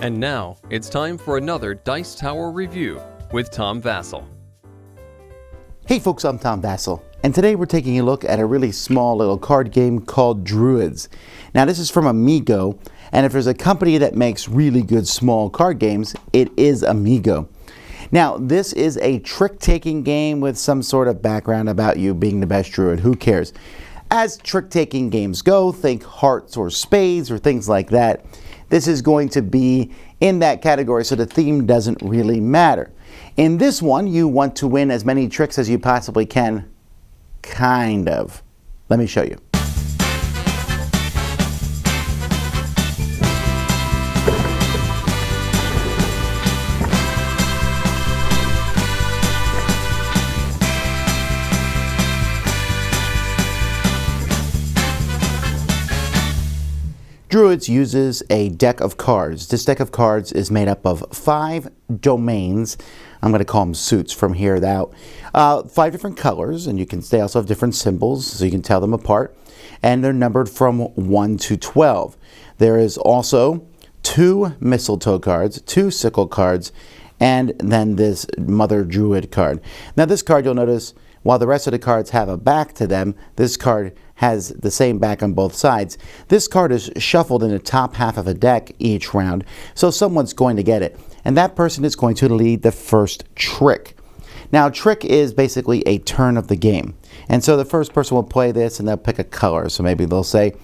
And now, it's time for another Dice Tower review with Tom Vasel. Hey folks, I'm Tom Vasel, and today we're taking a look at a really small little card game called Druids. Now this is from Amigo, and if there's a company that makes really good small card games, it is Amigo. Now this is a trick-taking game with some sort of background about you being the best druid. Who cares? As trick-taking games go, think hearts or spades or things like that. This is going to be in that category, so the theme doesn't really matter. In this one, you want to win as many tricks as you possibly can. Kind of. Let me show you. Druids uses a deck of cards. This deck of cards is made up of 5 domains. I'm going to call them suits from here out. 5 different colors, and they also have different symbols, so you can tell them apart. And they're numbered from 1 to 12. There is also 2 mistletoe cards, 2 sickle cards, and then this Mother Druid card. Now this card, you'll notice, while the rest of the cards have a back to them, this card has the same back on both sides. This card is shuffled in the top half of a deck each round, so someone's going to get it. And that person is going to lead the first trick. Now, trick is basically a turn of the game. And so the first person will play this and they'll pick a color. So maybe they'll say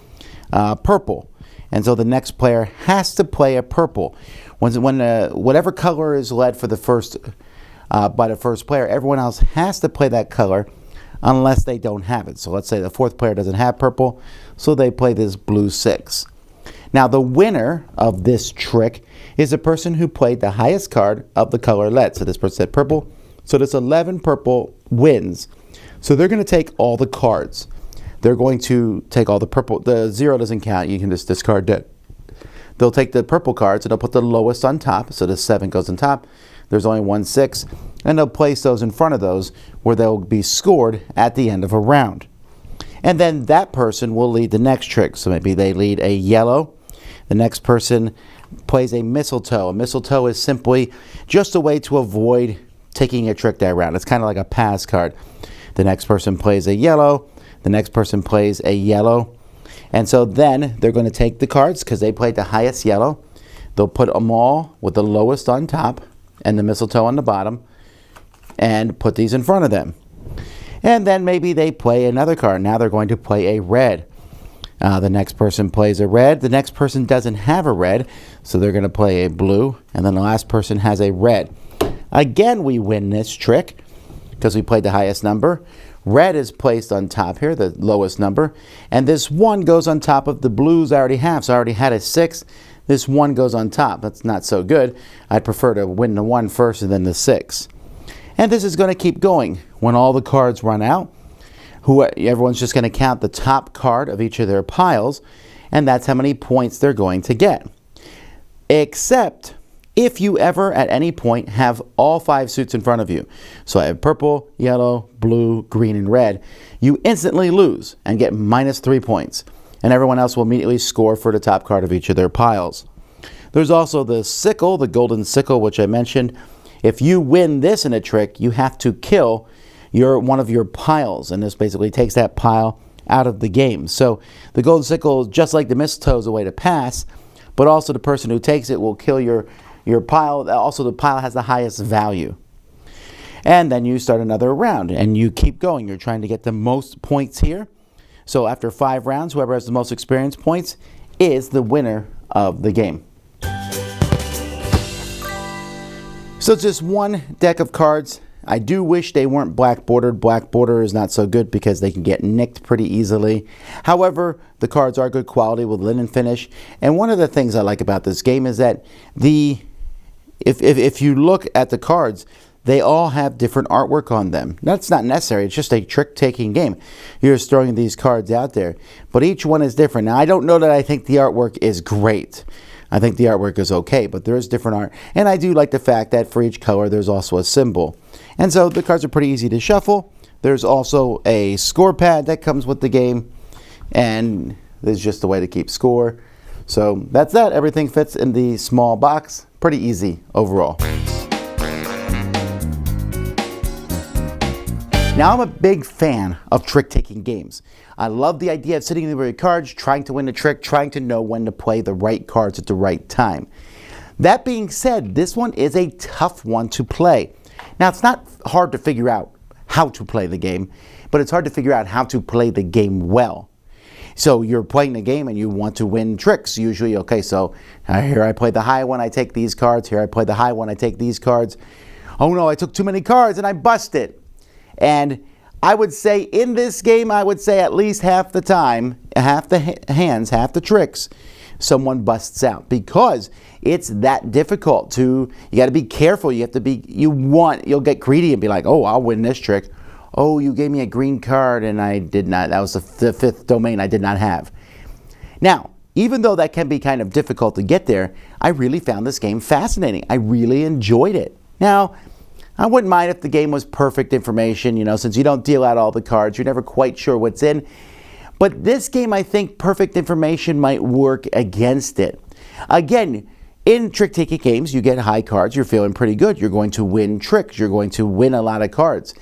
purple. And so the next player has to play a purple. Whatever color is led for the first by the first player, everyone else has to play that color unless they don't have it. So let's say the 4th player doesn't have purple, so they play this blue 6. Now the winner of this trick is the person who played the highest card of the color led. So this person said purple, so this 11 purple wins. So they're going to take all the cards. They're going to take all the purple. The 0 doesn't count, you can just discard that. They'll take the purple cards and they'll put the lowest on top, so the 7 goes on top. There's only 1 6, and they'll place those in front of those where they'll be scored at the end of a round. And then that person will lead the next trick. So maybe they lead a yellow. The next person plays a mistletoe. A mistletoe is simply just a way to avoid taking a trick that round. It's kind of like a pass card. The next person plays a yellow. The next person plays a yellow. And so then they're going to take the cards because they played the highest yellow. They'll put them all with the lowest on top and the mistletoe on the bottom and put these in front of them. And then maybe they play another card. Now they're going to play a red. The next person plays a red. The next person doesn't have a red, so they're going to play a blue. And then the last person has a red. Again, we win this trick because we played the highest number. Red is placed on top here, the lowest number. And this 1 goes on top of the blues I already have. So I already had a 6. This 1 goes on top. That's not so good. I'd prefer to win the 1 first and then the 6. And this is going to keep going. When all the cards run out, everyone's just going to count the top card of each of their piles, and that's how many points they're going to get. Except if you ever at any point have all 5 suits in front of you. So I have purple, yellow, blue, green, and red. You instantly lose and get -3 points. And everyone else will immediately score for the top card of each of their piles. There's also the sickle, the golden sickle, which I mentioned. If you win this in a trick, you have to kill one of your piles, and this basically takes that pile out of the game. So the golden sickle, just like the mistletoe, is a way to pass, but also the person who takes it will kill your pile. Also, the pile has the highest value. And then you start another round, and you keep going. You're trying to get the most points here. So after 5 rounds, whoever has the most experience points is the winner of the game. So it's just 1 deck of cards. I do wish they weren't black bordered. Black border is not so good because they can get nicked pretty easily. However, the cards are good quality with linen finish. And one of the things I like about this game is that if you look at the cards, they all have different artwork on them. That's not necessary. It's just a trick-taking game. You're just throwing these cards out there. But each one is different. Now, I don't know that I think the artwork is great. I think the artwork is okay, but there is different art. And I do like the fact that for each color, there's also a symbol. And so the cards are pretty easy to shuffle. There's also a score pad that comes with the game. And there's just a way to keep score. So that's that. Everything fits in the small box. Pretty easy overall. Now, I'm a big fan of trick-taking games. I love the idea of sitting there with your cards, trying to win a trick, trying to know when to play the right cards at the right time. That being said, this one is a tough one to play. Now, it's not hard to figure out how to play the game, but it's hard to figure out how to play the game well. So you're playing the game and you want to win tricks. Usually, okay, so here I play the high one, I take these cards. Here I play the high one, I take these cards. Oh no, I took too many cards and I busted. And I would say in this game, I would say at least half the time, half the hands, half the tricks, someone busts out because it's that difficult to, you got to be careful. You have to be, you'll get greedy and be like, oh, I'll win this trick. Oh, you gave me a green card and I did not, that was the fifth domain I did not have. Now, even though that can be kind of difficult to get there, I really found this game fascinating. I really enjoyed it. Now, I wouldn't mind if the game was perfect information, since you don't deal out all the cards, you're never quite sure what's in. But this game, I think perfect information might work against it. Again, in trick-taking games, you get high cards, you're feeling pretty good. You're going to win tricks, you're going to win a lot of cards.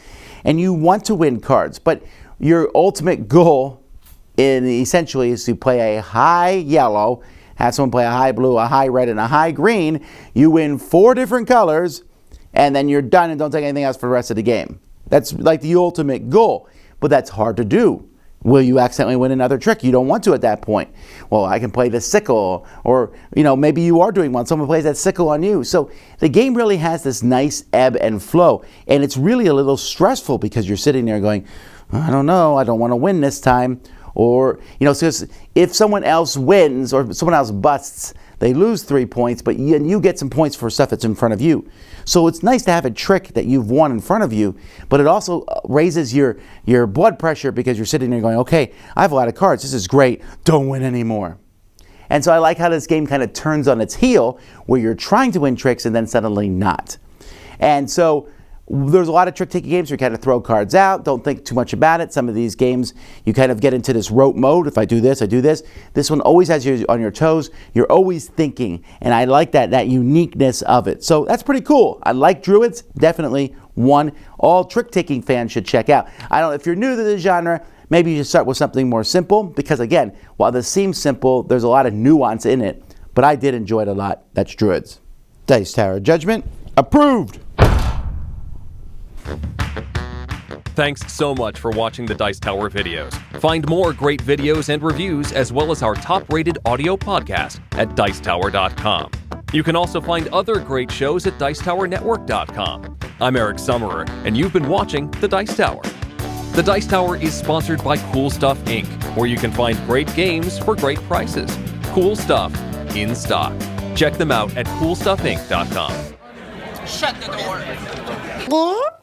And you want to win cards, but your ultimate goal essentially is to play a high yellow, have someone play a high blue, a high red, and a high green. You win 4 different colors, and then you're done and don't take anything else for the rest of the game. That's like the ultimate goal, but that's hard to do. Will you accidentally win another trick? You don't want to at that point. Well, I can play the sickle, or maybe you are doing one. Someone plays that sickle on you. So the game really has this nice ebb and flow, and it's really a little stressful because you're sitting there going, I don't know, I don't want to win this time. Or, because if someone else wins or someone else busts, they lose 3 points, but you get some points for stuff that's in front of you. So it's nice to have a trick that you've won in front of you, but it also raises your blood pressure because you're sitting there going, okay, I have a lot of cards. This is great. Don't win anymore. And so I like how this game kind of turns on its heel where you're trying to win tricks and then suddenly not. And so there's a lot of trick-taking games where you kind of throw cards out, don't think too much about it. Some of these games, you kind of get into this rote mode. If I do this, I do this. This one always has you on your toes. You're always thinking, and I like that uniqueness of it. So that's pretty cool. I like Druids, definitely one all trick-taking fans should check out. I don't know, if you're new to the genre, maybe you should start with something more simple, because again, while this seems simple, there's a lot of nuance in it, but I did enjoy it a lot. That's Druids. Dice Tower Judgment, approved! Thanks so much for watching the Dice Tower videos. Find more great videos and reviews, as well as our top-rated audio podcast at Dicetower.com. You can also find other great shows at Dicetowernetwork.com. I'm Eric Summerer, and you've been watching The Dice Tower. The Dice Tower is sponsored by Cool Stuff Inc., where you can find great games for great prices. Cool stuff in stock. Check them out at CoolStuffInc.com. Shut the door.